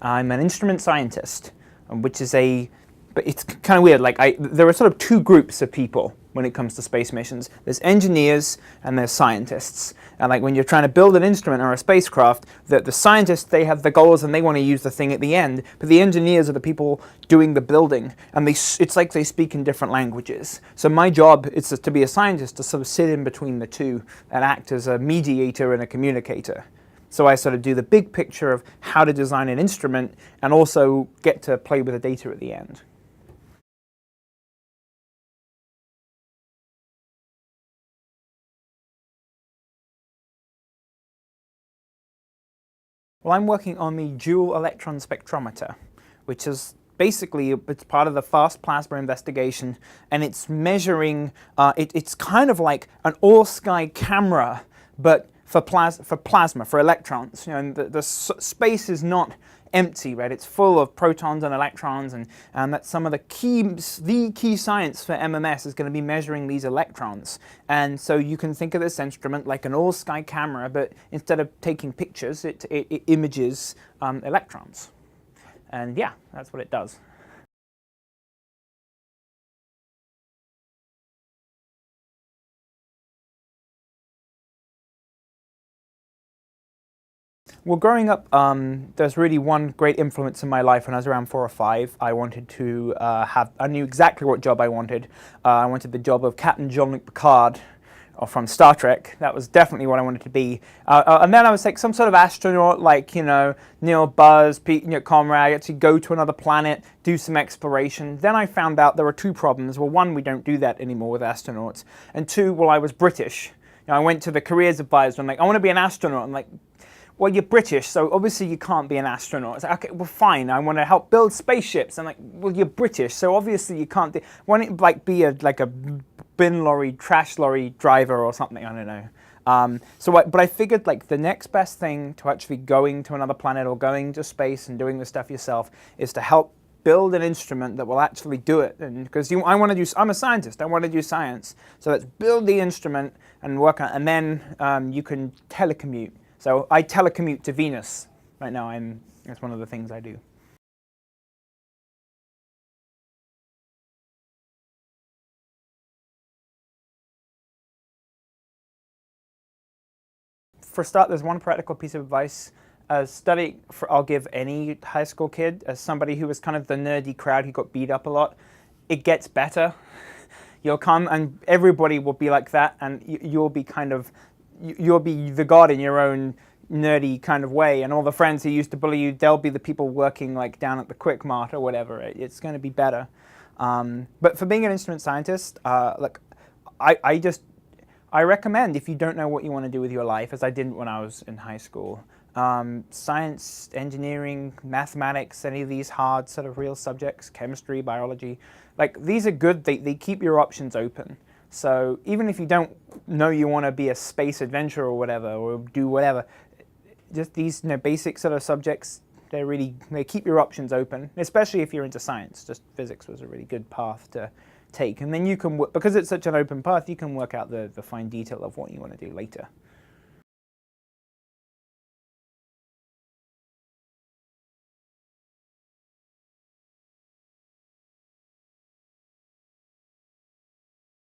I'm an instrument scientist, which is but it's kind of weird. Like there are sort of two groups of people when it comes to space missions. There's engineers and there's scientists. And like when you're trying to build an instrument or a spacecraft, the scientists, they have the goals and they want to use the thing at the end. But the engineers are the people doing the building, and it's like they speak in different languages. So my job is to be a scientist, to sort of sit in between the two and act as a mediator and a communicator. So I sort of do the big picture of how to design an instrument and also get to play with the data at the end. Well, I'm working on the dual electron spectrometer, which is basically, it's part of the fast plasma investigation, and it's measuring, it's kind of like an all-sky camera, but for plasma, for electrons. You know, and the space is not empty, right? It's full of protons and electrons, and that's some of the key science for MMS is going to be measuring these electrons. And so you can think of this instrument like an all-sky camera, but instead of taking pictures, it images electrons. And yeah, that's what it does. Well, growing up, there's really one great influence in my life. When I was around 4 or 5, I wanted to I knew exactly what job I wanted. I wanted the job of Captain Jean-Luc Picard, or from Star Trek. That was definitely what I wanted to be. And then I was like some sort of astronaut, like, you know, Neil, Buzz, Pete, you know, Conrad, actually go to another planet, do some exploration. Then I found out there were two problems. Well, one, we don't do that anymore with astronauts. And two, well, I was British. You know, I went to the careers advisor and like, I want to be an astronaut. I'm like, well, you're British, so obviously you can't be an astronaut. It's like, okay, well, fine. I want to help build spaceships. I'm like, well, you're British, so obviously you can't. Why don't you like be like a bin lorry, trash lorry driver or something? I don't know. But I figured like the next best thing to actually going to another planet or going to space and doing the stuff yourself is to help build an instrument that will actually do it. And because I'm a scientist. I want to do science. So let's build the instrument and work on it, and then you can telecommute. So I telecommute to Venus right now. That's one of the things I do. For a start, there's one practical piece of advice. I'll give any high school kid, as somebody who was kind of the nerdy crowd who got beat up a lot. It gets better. You'll come and everybody will be like that, and you'll be the god in your own nerdy kind of way, and all the friends who used to bully you, they'll be the people working like down at the Quick Mart or whatever. It's going to be better. But for being an instrument scientist, like I recommend, if you don't know what you want to do with your life, as I didn't when I was in high school, science, engineering, mathematics, any of these hard sort of real subjects, chemistry, biology, like these are good. They keep your options open. So even if you don't know you want to be a space adventurer or whatever, or do whatever, just these basic sort of subjects, they keep your options open, especially if you're into science. Just physics was a really good path to take. And then you can, because it's such an open path, you can work out the fine detail of what you want to do later.